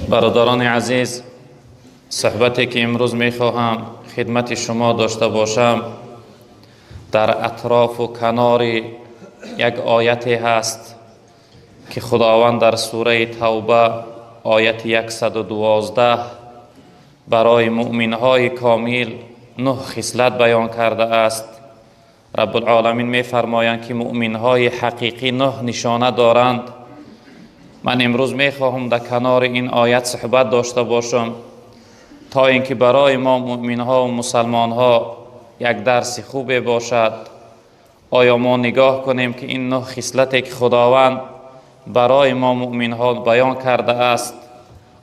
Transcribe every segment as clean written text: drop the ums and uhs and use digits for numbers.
برادران عزیز، صحبتی که امروز میخواهم خدمت شما داشته باشم در اطراف و کنار یک آیتی هست که خداوند در سوره توبه آیت 112 برای مؤمنهای کامل 9 خصلت بیان کرده است. رب العالمین میفرمایند که مؤمنهای حقیقی 9 نشانه دارند. من امروز میخواهم در کنار این آیت صحبت داشته باشم تا اینکه برای ما مؤمنها و مسلمانها یک درس خوبی باشد. آیا ما نگاه کنیم که این 9 خصلتی که خداوند برای ما مؤمنها بیان کرده است،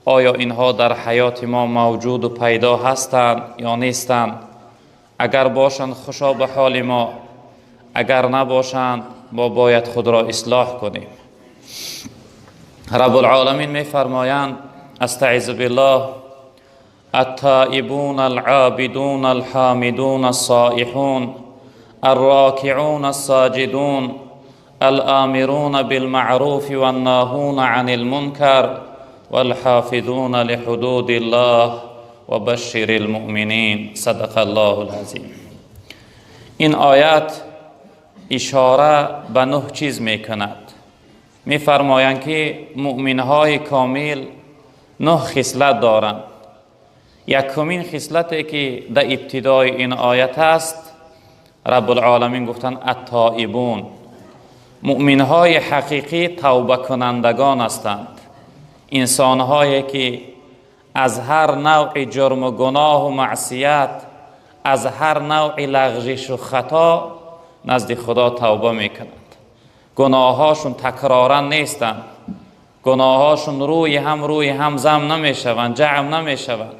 آیا اینها در حیات ما موجود و پیدا هستند یا نیستند؟ اگر باشند خوشا به حال ما، اگر نباشند ما باید خود را اصلاح کنیم. رب العالمین می فرمایند استعذ بالله: التائبون العابدون الحامدون الصائحون الراكعون الساجدون الآمرون بالمعروف والناهون عن المنكر والحافظون لحدود الله وبشر المؤمنین. صدق الله العظیم. این آیت اشاره به 9 چیز می کند. می فرمایند که مؤمنهای کامل 9 خصلت دارند. یکمین خصلتی که در ابتدای این آیت است، رب العالمین گفتند التائبون. مؤمنهای حقیقی توبه کنندگان هستند. انسانهایی که از هر نوع جرم و گناه و معصیت، از هر نوع لغزش و خطا نزد خدا توبه میکنند. گناهاشون تکرارا نیستند. گناهاشون روی هم زم نمیشوند، جمع نمیشوند.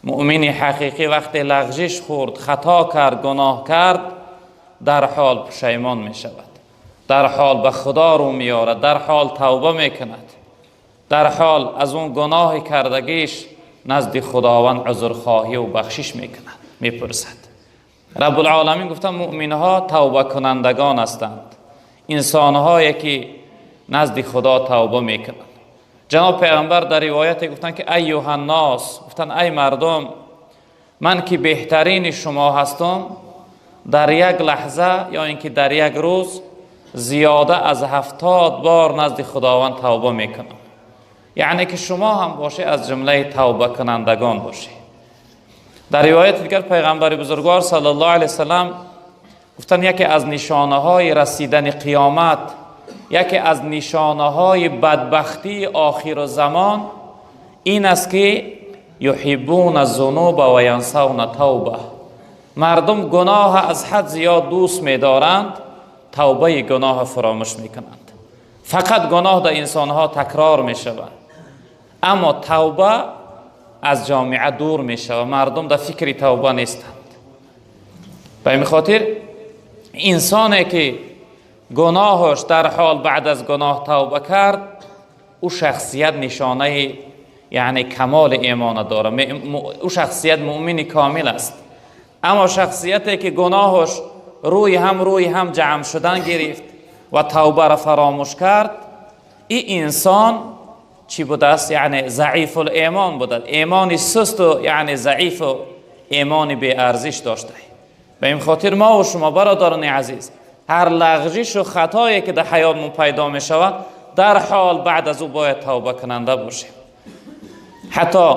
مؤمن حقیقی وقتی لغزش خورد، خطا کرد، گناه کرد، در حال پشیمان میشود، در حال به خدا رو میارد، در حال توبه میکند، در حال از اون گناه کردگیش نزد خداوند عذرخواهی و بخشش میکند، میپرسد. رب العالمین گفتن مؤمنها توبه کنندگان هستند، انسانهایی که نزد خدا توبه میکنند. جناب پیغمبر در روایت گفتن که ایها الناس، گفتن ای مردم، من که بهترین شما هستم در یک لحظه یا اینکه در یک روز زیاده از 70 بار نزد خداوند توبه میکنم. یعنی که شما هم باشه از جمله توبه کنندگان باشه. در روایت دیگر پیغمبر بزرگوار صلی الله علیه وسلم گفتن یکی از نشانه های رسیدن قیامت، یکی از نشانه های بدبختی آخر زمان این است که یحبون الذنوب و ینسون توبه. مردم گناه از حد زیاد دوست می‌دارند، توبه گناه فراموش میکنند. فقط گناه در انسانها تکرار میشود، اما توبه از جامعه دور میشود. مردم در فکر توبه نیستند. به این خاطر انسانی که گناهش در حال بعد از گناه توبه کرد، او شخصیت نشانه یعنی کمال ایمان داره، او شخصیت مؤمن کامل است. اما شخصیتی که گناهش روی هم جمع شدن گرفت و توبه را فراموش کرد، این انسان چی بوده است؟ یعنی ضعیف الایمان بوده، ایمانی سست و یعنی ضعیف و ایمانی بی ارزش داشته. به این خاطر ما و شما برادران عزیز، هر لغزش و خطایی که در حیاتمون پیدا می شود، در حال بعد از او باید توبه کننده باشیم. حتی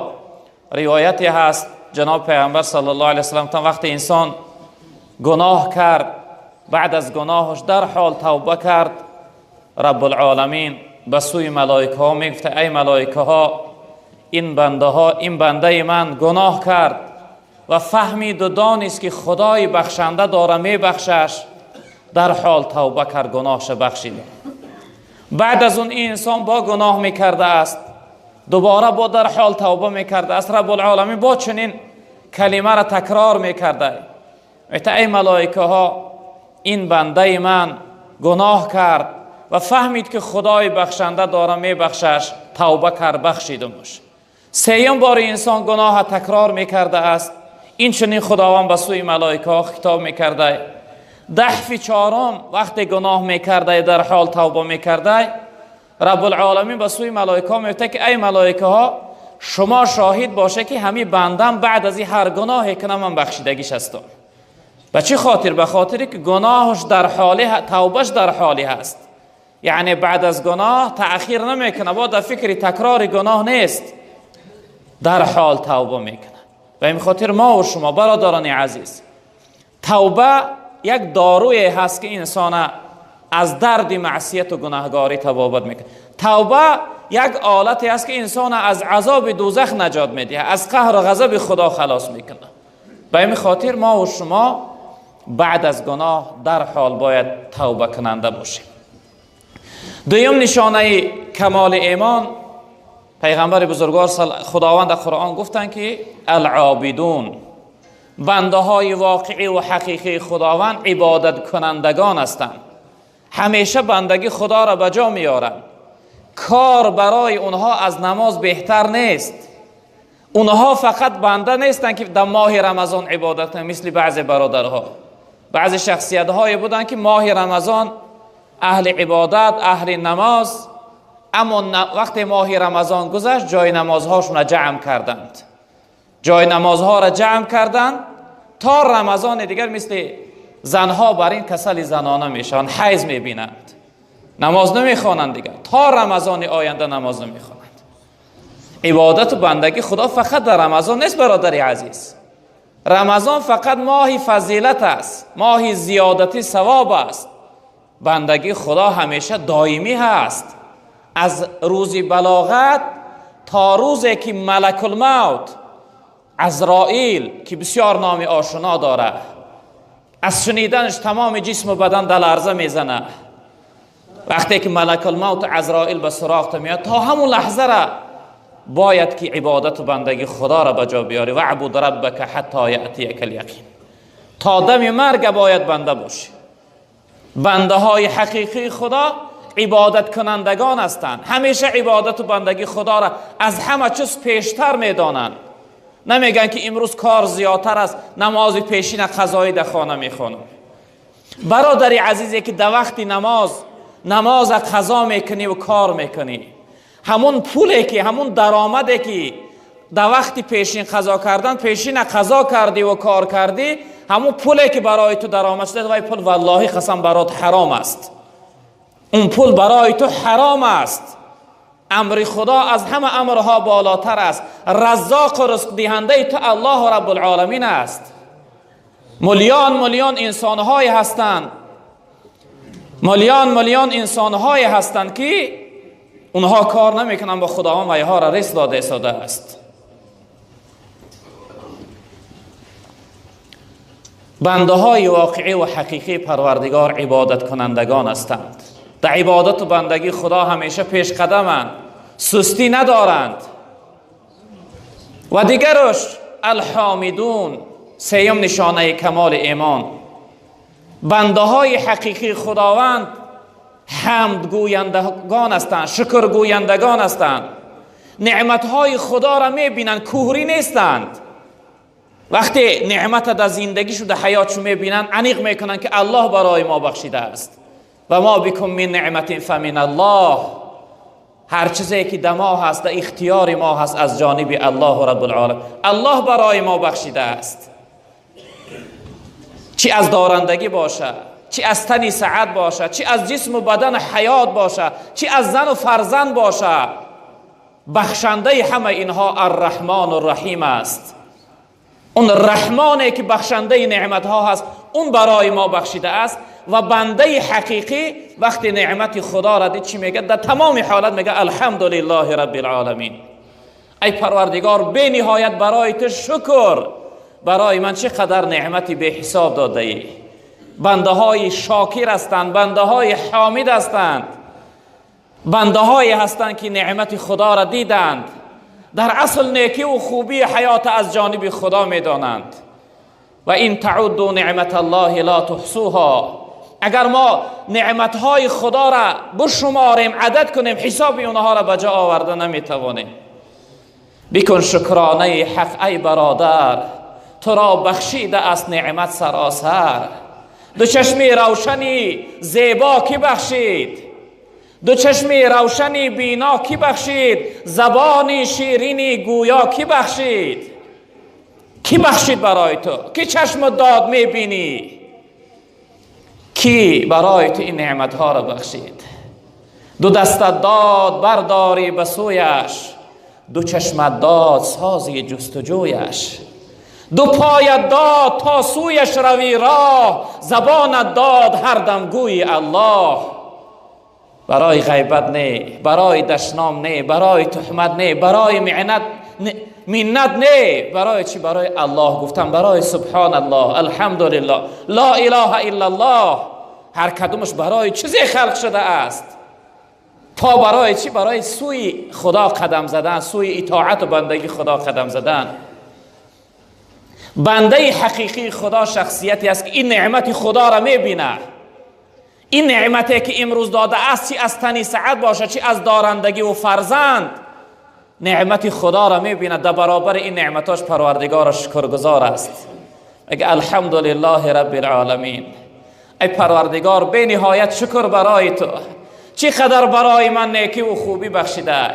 روایتی هست جناب پیغمبر صلی الله علیه وسلم وقتی انسان گناه کرد، بعد از گناهش در حال توبه کرد، رب العالمین به سوی ملائکه ها می گفت ای ملائکه ها، این بنده من گناه کرد و فهمید و دانست که خدای بخشنده داره می بخشش، در حال توبه کرد، گناهش بخشید. بعد از اون این انسان با گناه میکرده است، دوباره با در حال توبه میکرده است، رب العالمین با چنین کلمه را تکرار میکرده ای ملائکه ها، این بنده من گناه کرد و فهمید که خدای بخشنده داره میبخشش، توبه کرد، بخشیدمش. سوم بار انسان گناه تکرار میکرده است، این چنین خداوند به سوی ملائکه ها خطاب میکرده. دفع چهارم وقتی گناه میکرده در حال توبه میکرده، رب العالمین به سوی ملائکه میگه که ای ملائکه ها شما شاهد باشه که همین بندم بعد از این هر گناهی که من بخشیدگیش هستم. به چه خاطر؟ به خاطری که گناهش در حالی، توبهش در حالی هست. یعنی بعد از گناه تأخیر نمیکنه، با در فکر تکرار گناه نیست، در حال توبه میکنه. و این خاطر ما و شما برادران عزیز، توبه یک داروی هست که انسان از درد معصیت و گناهگاری تبابت میکنه. توبه یک آلتی است که انسان از عذاب دوزخ نجات میده، از قهر و غضب خدا خلاص میکنه. به این خاطر ما و شما بعد از گناه در حال باید توبه کننده باشیم. دویم نشانه کمال ایمان، پیغمبر بزرگوار خداوند در قرآن گفتن که العابدون، بنده های واقعی و حقیقی خداوند عبادت کنندگان هستند. همیشه بندگی خدا را به جا میارند. کار برای اونها از نماز بهتر نیست. اونها فقط بنده نیستند که در ماه رمضان عبادت کنند. مثل بعضی برادرها، بعضی شخصیت های بودن که ماه رمضان اهل عبادت، اهل نماز، اما وقتی ماه رمضان گذشت جای نمازهاشون را جمع کردند. جای نمازها را جمع کردند تا رمضان دیگر مثل زنها بر این کسل زنانه میشن، حیض میبینند، نماز نمیخوانند دیگر، تا رمضان آینده نماز نمیخوانند. عبادت و بندگی خدا فقط در رمضان نیست برادر عزیز. رمضان فقط ماه فضیلت است، ماه زیادتی ثواب است. بندگی خدا همیشه دائمی هست، از روز بلاغت تا روزی که ملک الموت عزرائیل که بسیار نام آشنا داره، از شنیدنش تمام جسم و بدن در لرزه میزنه. وقتی که ملک الموت عزرائیل به سراغت میاد، تا همون لحظه را باید که عبادت و بندگی خدا را به جا بیاری. وعبد ربک حتی یأتیک الیقین، تا دم مرگ باید بنده باشی. بنده های حقیقی خدا عبادت کنندگان هستند. همیشه عبادت و بندگی خدا را از همه چیز پیشتر میدانند. نمیگن که امروز کار زیادتر است، نماز پیشین قضایی در خانه میخوانم. برادری عزیزی که در وقت نماز قضا میکنی و کار میکنی، همون پولی که، همون درآمدی که در وقت پیشین قضا کردن پیشین قضا کردی و کار کردی، همون پولی که برای تو درآمد شده، وای پول والله قسم برات حرام است. اون پول برای تو حرام است. امر خدا از همه امرها بالاتر است. رزاق و رزق دهنده تو الله رب العالمین است. میلیون انسان‌های هستند، میلیون انسان‌های هستند که اونها کار نمیکنن با خداوند و اینها را رزق داده است. بنده های واقعی و حقیقی پروردگار عبادت کنندگان هستند. در عبادت و بندگی خدا همیشه پیش قدمند، سستی ندارند. و دیگرش الحامدون، سیوم نشانه کمال ایمان. بنده های حقیقی خداوند حمد گویندگان هستند، شکر گویندگان هستند. نعمت های خدا را میبینند، کوهری نیستند. وقتی نعمت در زندگیشو در حیاتشو میبینند، انیق میکنند که الله برای ما بخشیده است. و ما بکم من نعمت فمن الله، هر چیزی که در ما هست، در اختیار ما هست از جانب الله رب العالمین. الله برای ما بخشیده است. چی از دارندگی باشه، چی از تنی سعادت باشه، چی از جسم و بدن حیات باشه، چی از زن و فرزند باشه، بخشنده همه اینها الرحمن الرحیم است. اون رحمانی که بخشنده نعمت ها هست، اون برای ما بخشیده است. و بنده حقیقی وقتی نعمت خدا را دید چی میگه؟ در تمام حالت میگه الحمدلله رب العالمین. ای پروردگار بی نهایت برای تو شکر، برای من چقدر نعمتی به حساب داده ای. بنده های شاکر هستند، بنده های حامد هستند، بنده های هستند که نعمت خدا را دیدند، در اصل نیکی و خوبی حیات از جانب خدا میدانند. و این تعدوا نعمت الله لا تحصوها، اگر ما نعمت های خدا را بشماریم، عدد کنیم، حساب اونها را به جا آورده نمیتوانیم. بکن شکرانه حق ای برادر، تو را بخشیده است نعمت سراسر. دو چشمی روشنی زیبا کی بخشید؟ دو چشم روشنی بینا کی بخشید؟ زبانی شیرینی گویا کی بخشید؟ کی بخشید برای تو؟ کی چشم داد میبینی؟ کی برای تو این نعمتها را بخشید؟ دو دست داد برداری به سویش، دو چشم داد سازی جستجویش، دو پایت داد تا سویش روی راه، زبانت داد هر دم گوی الله. برای غیبت نه، برای دشنام نه، برای تهمت نه، برای منت نه، برای چی؟ برای الله گفتم، برای سبحان الله، الحمدلله، لا اله الا الله. هر کدومش برای چیزی خلق شده است. پا برای چی؟ برای سوی خدا قدم زدن، سوی اطاعت و بندگی خدا قدم زدن. بنده حقیقی خدا شخصیتی است که این نعمت خدا را میبینه. این نعمتی که امروز داده است، چی از تنی سعد باشه، چی از دارندگی و فرزند، نعمت خدا را میبینه. در برابر این نعمتاش پروردگار شکرگزار است. میگه الحمدلله رب العالمین. ای پروردگار بی نهایت شکر برای تو، چقدر برای من نیکی و خوبی بخشیده.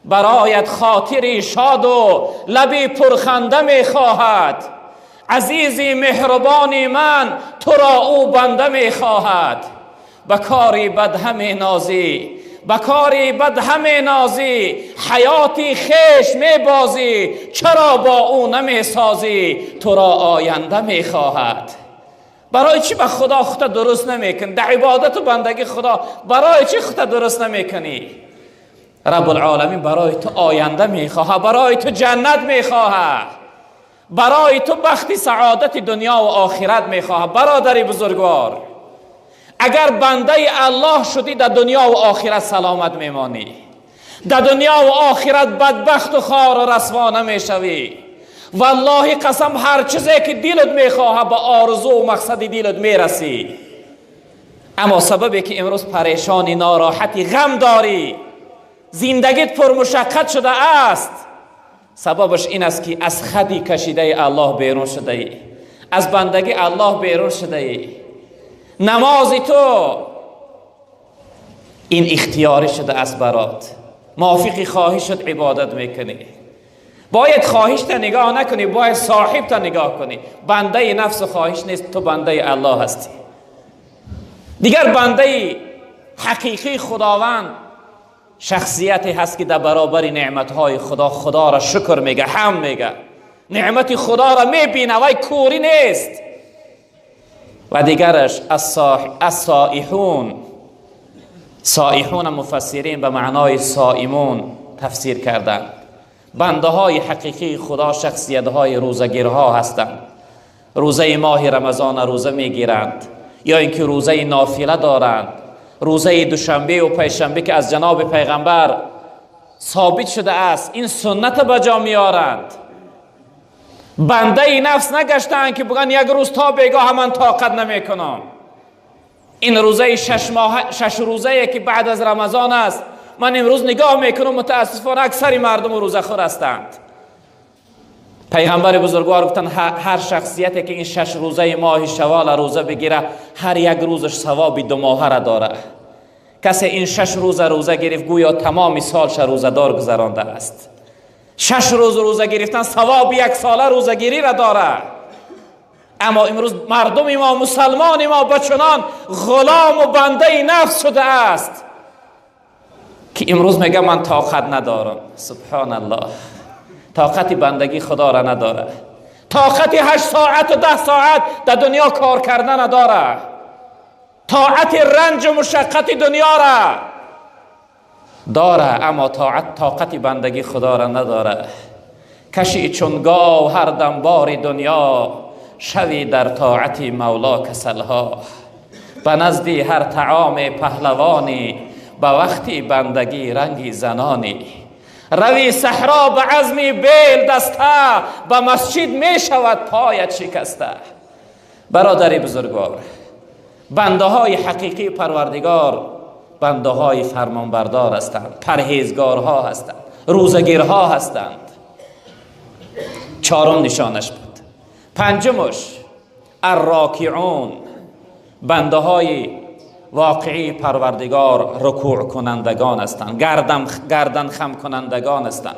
برایت خاطری شاد و لبی پرخنده میخواهد. عزیزی مهربانی من تو را او بنده میخواهد. بکاری بد همه نازی، بکاری بد همه نازی، حیاتی خیش میبازی، چرا با او نمیسازی؟ تو را آینده میخواهد. برای چی به خدا درست نمیکنی؟ در عبادت و بندگی خدا برای چی خدا درست نمیکنی؟ رب العالمین برای تو آینده میخواه، برای تو جنت میخواه، برای تو بخت سعادت دنیا و آخرت میخواه. برادری بزرگوار، اگر بنده الله شدی در دنیا و آخرت سلامت میمانی، در دنیا و آخرت بدبخت و خوار و رسوا نمیشوی. والله قسم هر چیزی که دلت میخواه به آرزو و مقصد دلت میرسی. اما سببی که امروز پریشانی، ناراحتی، غم داری، زندگیت پر مشقت شده است، سببش این است که از خدی کشیده الله بیرون شده ای، از بندگی الله بیرون شده ای. نمازی تو این اختیاری شده است برات، موافقی خواهی شد عبادت میکنی. باید خواهش تا نگاه نکنی، باید صاحب تا نگاه کنی. بنده نفس و خواهش نیست، تو بنده الله هستی. دیگر بنده حقیقی خداوند شخصیتی هست که در برابر نعمتهای خدا را شکر میگه، حمد میگه، نعمت خدا را میبینه و کوری نیست. و دیگرش الصائحون. صائحون مفسرین به معنای صائمون تفسیر کردند. بنده های حقیقی خدا شخصیت های روزگیرها هستند. روزه ماه رمضان روزه میگیرند، یا اینکه روزه نافله دارند. روزه دوشنبه و پنجشنبه که از جناب پیغمبر ثابت شده است، این سنت بجا میارند. بنده نفس نگشتند که بگن یک روز تا بگاه من طاقت نمیکنم. این روزه شش روزه که بعد از رمضان است، من امروز نگاه میکنم متاسفانه اکثر مردم روزه خور هستند. پیغمبر بزرگوار گفتن هر شخصیتی که این 6 روزه ماه شوال روزه بگیره، هر یک روزش ثواب 2 ماهه را داره. کسی این 6 روز روزه گرفت گویا تمام سالش روزه دار گذرانده است. 6 روز روزه گرفتن ثواب 1 ساله روزه گیری را داره. اما امروز مردم ما، مسلمان ما بچنان غلام و بنده نفس شده است که امروز میگه من طاقت ندارم. سبحان الله، طاقت بندگی خدا را نداره. طاقت 8 ساعت و 10 ساعت در دنیا کار کردن نداره. طاقت رنج و مشقت دنیا را داره، اما طاقت بندگی خدا را نداره. کشی چون گاو هر دم بار دنیا، شوی در طاعت مولا کسلها. به نزدی هر طعام پهلوانی، به وقتی بندگی رنگی زنانی. روی صحرا به عزمی بیل دسته، به مسجد می شود پایت شکسته. برادری بزرگوار، بنده های حقیقی پروردگار بنده های فرمانبردار هستند، پرهیزگارها هستند، روزگیرها هستند. 4 نشانش بود. 5 الراکعون، بنده های واقعی پروردگار رکوع کنندگان هستند، گردن خم کنندگان هستند.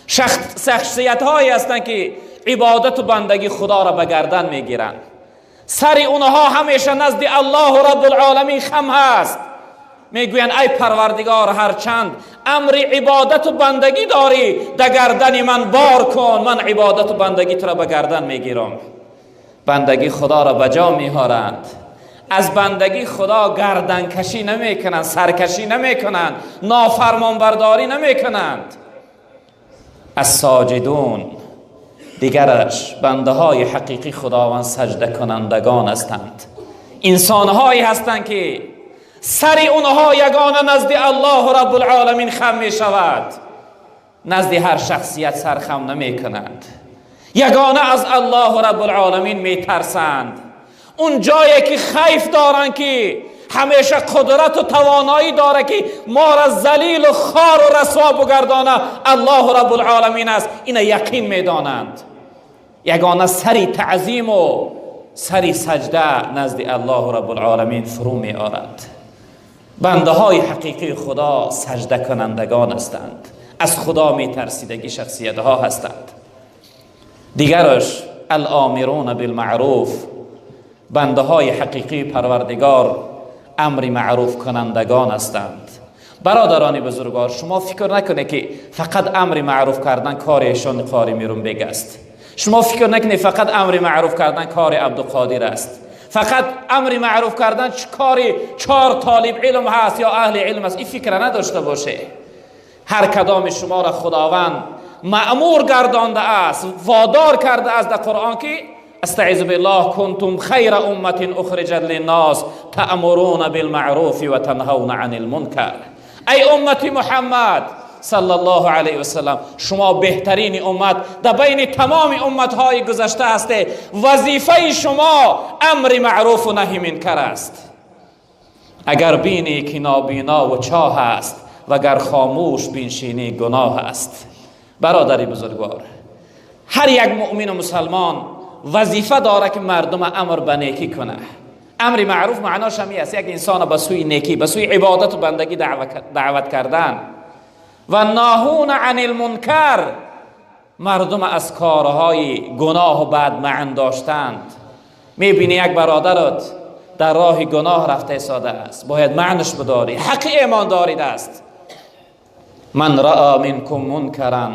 شخصیت هایی هستند که عبادت و بندگی خدا را به گردن میگیرند. سر اونها همیشه نزد الله رب العالمین خم هست. میگویند ای پروردگار هرچند امر عبادت و بندگی داری در گردن من بار کن، من عبادت و بندگی تو را به گردن میگیرم. بندگی خدا را بجا میارند. از بندگی خدا گردن کشی نمی کنند، سرکشی نمی کنند، نافرمان برداری نمی کنند. از ساجدون دیگرش بنده های حقیقی خداوند سجده کنندگان هستند. انسان هایی هستند که سر اونها یگانه نزد الله رب العالمین خم می شود، نزد هر شخصیت سر خم نمی کنند. یگانه از الله رب العالمین می ترسند. اون جایی که خیف دارن که همیشه قدرت و توانایی داره که ما را ذلیل و خوار و رسوا بگردانه الله رب العالمین است، این یقین میدانند. یگانه سری تعظیم و سری سجده نزد الله رب العالمین فرو می آرند. بنده های حقیقی خدا سجده کنندگان هستند، از خدا می ترسیدگی شخصیت ها هستند. دیگرش الامرون بالمعروف، بنده های حقیقی پروردگار امر معروف کنندگان هستند. برادران بزرگوار، شما فکر نکنید که فقط امر معروف کردن کار ایشان قاری میرون بگ است. شما فکر نکنید فقط امر معروف کردن کار عبدالقادر است. فقط امر معروف کردن کاری 4 طالب علم هست یا اهل علم است. این فکر نداشته باشه. هر کدام شما را خداوند مأمور گردانده است، وادار کرده است در قرآن که استعذ بالله کنتم خیر امت اخرجت للناس تأمرون بالمعروف و تنهون عن المنکر. ای امت محمد صلی الله علیه و سلم، شما بهترین امت در بین تمام امت های گذشته هسته. وظیفه شما امر معروف و نهی منکر است. اگر بینی که نابینا و چاه است و اگر خاموش بینشینی گناه است. برادری بزرگوار، هر یک مؤمن و مسلمان وظیفه داره که مردم امر به نیکی کنه. امر معروف معناش همی است یک انسان به سوی نیکی، به سوی عبادت و بندگی دعوت کردن. و ناهون عن المنکر، مردم از کارهای گناه و بد معن داشتند. میبینی یک برادرت در راه گناه رفته ساده است، باید معنش بداری، حق ایمان دارید است. من رأى منکم منکرا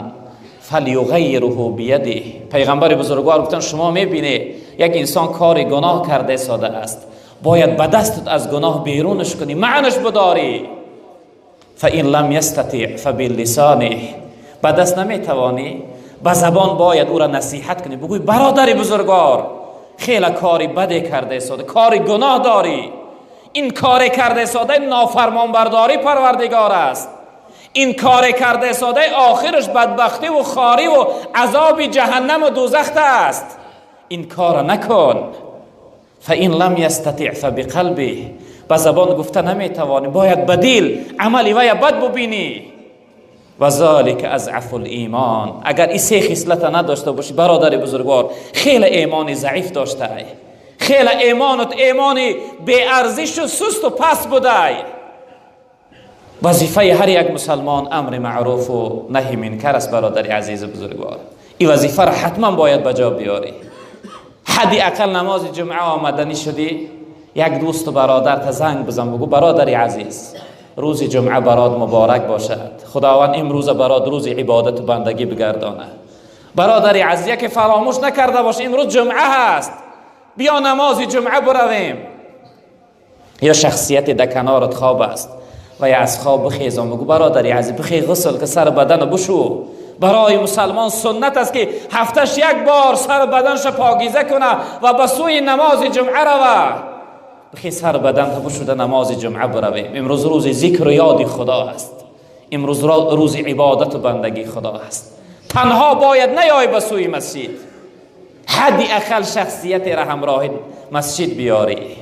فلیغیره بیده. پیغمبر بزرگوار گفتن شما میبینی یک انسان کار گناه کرده ساده است، باید به دستت از گناه بیرونش کنی، معنش بداری. فإن لم يستطع فباللسانه، به دست نمیتوانی به زبان باید او را نصیحت کنی، بگوی برادر بزرگوار خیلی کاری بده کرده ساده، کاری گناه داری، این کار کرده ساده نافرمان برداری پروردگار است، این کار کرده ساده آخرش بدبختی و خاری و عذاب جهنم و دوزخ است، این کار نکن. فإن لم يستطع فبقلبه، به زبان گفته نمیتوانی، باید بدیل عملی وی بد ببینی. و ذالک اضعف الایمان، اگر این 3 خصلت نداشته باشی برادر بزرگوار، خیلی ایمانی ضعیف داشته ای، خیلی ایمانت ایمانی بی ارزش و سست و پس بوده ای. وظیفه هر یک مسلمان امر معروف و نهی منکر است برادر عزیز بزرگوار. این وظیفه را حتما باید بجا بیاری. حدی اقل نماز جمعه آمدنی شدی، یک دوست و برادر زنگ بزن، بگو برادر عزیز روز جمعه برات مبارک باشد، خداوند امروز برات روز عبادت و بندگی بگردانه. برادر عزیز که فراموش نکرده باش امروز جمعه هست، بیا نماز جمعه برویم. یا شخصیت در کنارت خواب است و یا از خواب بخیزم، بگو برادر عزیز بخی غسل که سر بدن بشو. برای مسلمان سنت است که هفتش 1 بار سر بدنش پاکیزه کنه و به سوی نماز جمعه روه. بخی سر بدن تا بشوده نماز جمعه برویم. امروز روز ذکر و یاد خدا است، امروز روز عبادت و بندگی خدا است. تنها باید نیای به سوی مسجد، حدی اقل شخصیت را همراه مسجد بیاری.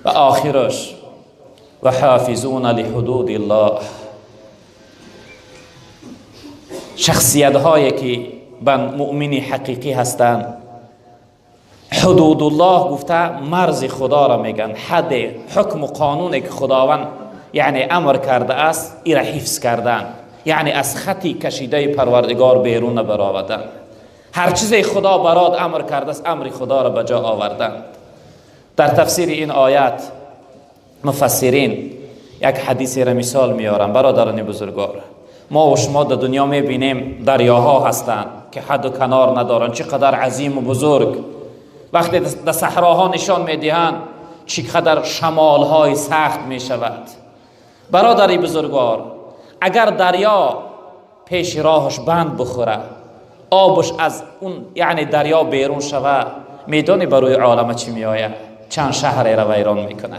و آخرش و حافظون لحدود الله، شخصیت هایی که مؤمنی حقیقی هستند حدود الله گفته مرز خدا را میگن، حد حکم و قانونی که خداوند یعنی امر کرده است ای را حفظ کردن، یعنی از خطی کشیده پروردگار بیرون برآوردن. هر چیزی خدا برات امر کرده است امر خدا را به جا آوردن. در تفسیر این آیت مفسرین یک حدیثی را مثال میارن. برادران بزرگوار، ما و شما در دنیا میبینیم دریاها هستند که حد و کنار ندارن، چقدر عظیم و بزرگ. وقتی در صحراها نشان میدهند چقدر شمالهای سخت میشود. برادری بزرگوار، اگر دریا پیش راهش بند بخوره، آبش از اون یعنی دریا بیرون شود، میدانی بروی عالم چی میآید؟ چند شهر را ویران میکنه.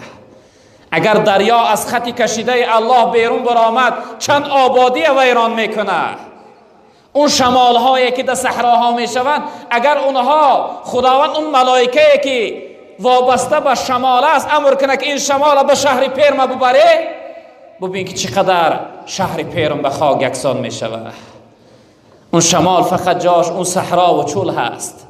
اگر دریا از خطی کشیده الله بیرون برآمد، چند آبادی ویران میکنه. اون شمال هایی که در صحراها میشوند، اگر اونها خداوند اون ملائکه که وابسته به شمال است امر کنه که این شمال به شهر پیرم ببره، ببین که چقدر شهر پیرم به خاک یکسان میشود. اون شمال فقط جاش اون صحرا و چول هست.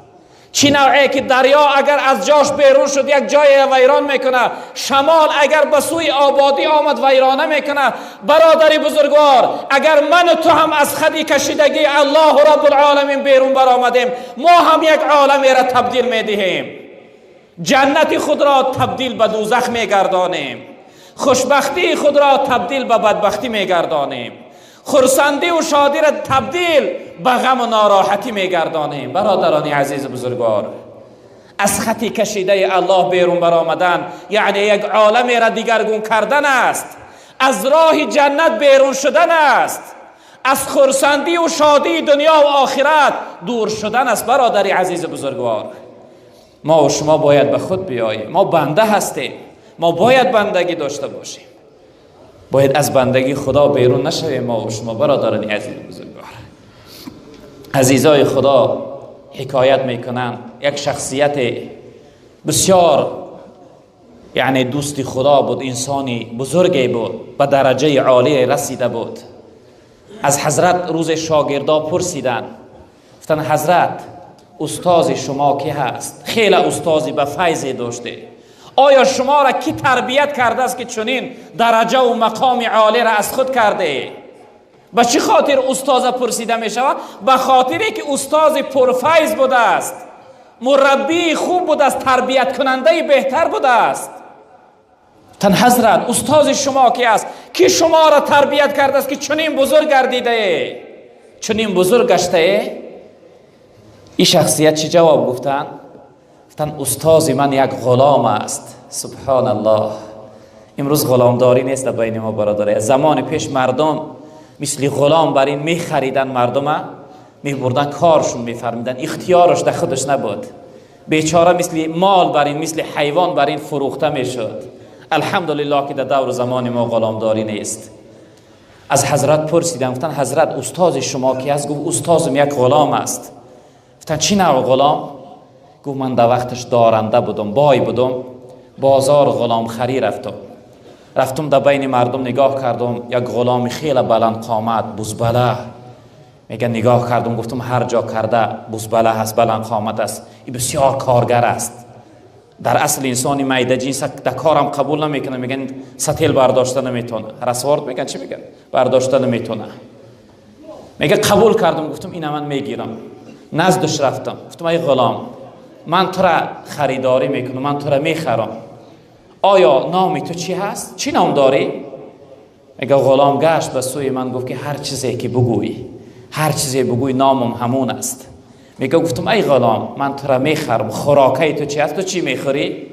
چی نوعی که دریا اگر از جاش بیرون شد یک جای ویران میکنه، شمال اگر به سوی آبادی آمد ویرانه میکنه. برادری بزرگوار، اگر من و تو هم از خدی کشیدگی الله رب العالمین بیرون برآمدیم، ما هم یک عالمی را تبدیل میدهیم. جنت خود را تبدیل به دوزخ میگردانیم، خوشبختی خود را تبدیل به بدبختی میگردانیم، خرسندی و شادی را تبدیل به غم و ناراحتی میگردانیم. برادران عزیز بزرگوار، از خطی کشیده الله بیرون برآمدن یعنی یک عالمی را دیگرگون کردن است، از راه جنت بیرون شدن است، از خرسندی و شادی دنیا و آخرت دور شدن است. برادری عزیز بزرگوار، ما و شما باید به خود بیاییم. ما بنده هستیم، ما باید بندگی داشته باشیم، باید از بندگی خدا بیرون نشویم. ما و شما برادران عزیز بزرگوار، عزیزای خدا حکایت میکنن یک شخصیت بسیار یعنی دوستی خدا بود، انسانی بزرگی بود، به درجه عالی رسیده بود. از حضرت روز شاگردا پرسیدن، گفتن حضرت استاد شما کی هست؟ خیلی استادی به فیضی داشته، آیا شما را کی تربیت کرده است که چنین درجه و مقام عالی را از خود کرده؟ به چه خاطر استاد پرسیده می شود؟ به خاطری که استاد پرفیض بوده است، مربی خوب بوده است، تربیت کننده بهتر بوده است. تن حضرت استاد شما کی است؟ کی شما را تربیت کرده است که چنین بزرگ گردیده، چنین بزرگ گشته؟ این شخصیت چی جواب گفتن؟ گفتن استاد من یک غلام است. سبحان الله، امروز غلامداری نیست بین ما برادر. زمان پیش مردم مثل غلام بر این می خریدن، مردم می بردن کارشون می فرمیدن، اختیارش در خودش نبود. بیچاره مثل مال بر این، مثل حیوان بر این فروخته می شد. الحمدلله که در دور زمان ما غلامداری نیست. از حضرت پرسیدم، گفتن حضرت استاد شما کی است؟ گفت استادم یک غلام است. گفتن چی نوع غلام؟ گفت من در وقتش دارنده بودم، بای بودم، بازار غلام خری رفتم در بین مردم نگاه کردم، یک غلام خیلی بلند قامت بزبله، میگه نگاه کردم گفتم هر جا کرده بزبله هست، بلند قامت است، این بسیار کارگر است. در اصل انسانی میده جنس در کارم قبول نمیکنه، میگن ستیل برداشته نمیتونه، رسوارد میگن چی میگن برداشته نمیتونه. میگه قبول کردم، گفتم اینا من میگیرم. نزدش رفتم، گفتم ای غلام من تو را خریداری میکنم، من تو را میخرم، آیا نامی تو چی هست؟ چی نام داری؟ میگه غلام گشت به سوی من گفت که هر چیزی که بگویی، هر چیزی بگویی نامم همون است. میگه گفتم ای غلام من تو را میخرم، خوراکی تو چی هست؟ تو چی میخوری؟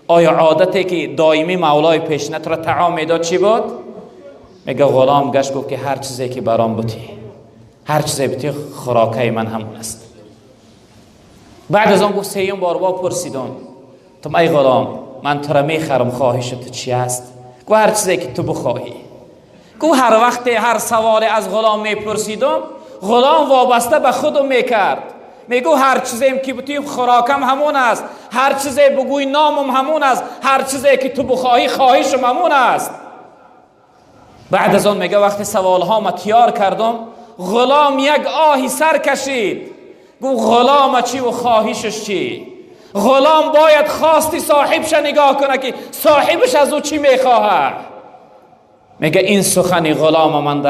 آیا عادتی که دائمی مولای پیشنه تو را طعام میداد چی بود؟ میگه غلام گشت گفت که هر چیزی که برام بودی، هر چیزی بودی خوراکی من همون است. بعد از آن گفت سیوم بار پرسیدم، تو ای غلام من تو را میخرم، خواهش تو چی است؟ گفت هر چیزی که تو بخواهی. گفت هر وقت هر سوال از غلام میپرسیدم، غلام وابسته به خودم میکرد، میگو هر چیزی که بودی خوراکم همون است، هر چیزی بگوی نامم همون است، هر چیزی که تو بخواهی خواهشم همون است. بعد از آن میگه وقتی سوالها ما تیار کردم، غلام یک آهی سر کشید، گفت غلام چی و خواهشش چی؟ غلام باید خواستی صاحبش نگاه کنه که صاحبش از او چی میخواهد. میگه این سخنی غلام من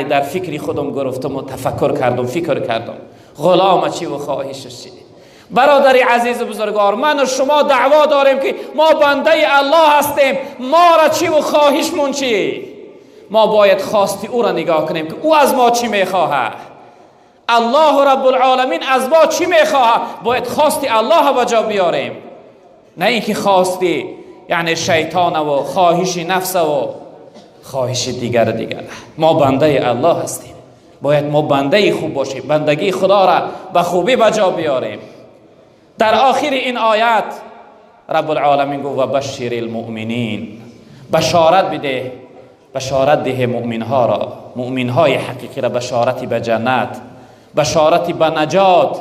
در فکری خودم گرفتم و تفکر کردم، فکر کردم غلام چی و خواهشش چی. برادری عزیز بزرگوار، من و شما دعوا داریم که ما بنده الله هستیم، ما را چی و خواهشمون چی. ما باید خواستی او را نگاه کنیم که او از ما چی میخواهد. الله رب العالمین از ما چی میخواهد، باید خواستی الله با جا بیاریم، نه اینکه خواستی یعنی شیطان و خواهش نفس و خواهش دیگر. ما بنده الله هستیم، باید ما بنده خوب باشیم، بندگی خدا را به خوبی به جا بیاریم. در آخر این آیت رب العالمین گفت و بشر المؤمنین، بشارت بده، بشارت ده مؤمنها را، مؤمنهای حقیقی را بشارتی به جنت، بشارتی به نجات،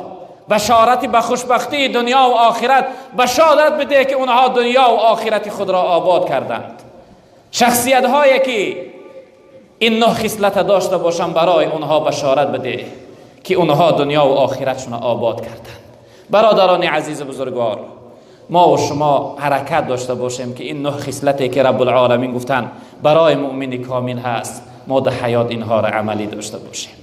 بشارتی به خوشبختی دنیا و آخرت. بشارت بده که اونها دنیا و آخرت خود را آباد کردند. شخصیت هایی که این 9 خصلت داشته باشند برای اونها بشارت بده که اونها دنیا و آخرتشون آباد کردند. برادران عزیز بزرگوار، ما و شما حرکت داشته باشیم که این 9 خصلتی که رب العالمین گفتن برای مؤمن کامل هست، ما در حیات اینها را عملی داشته باشیم.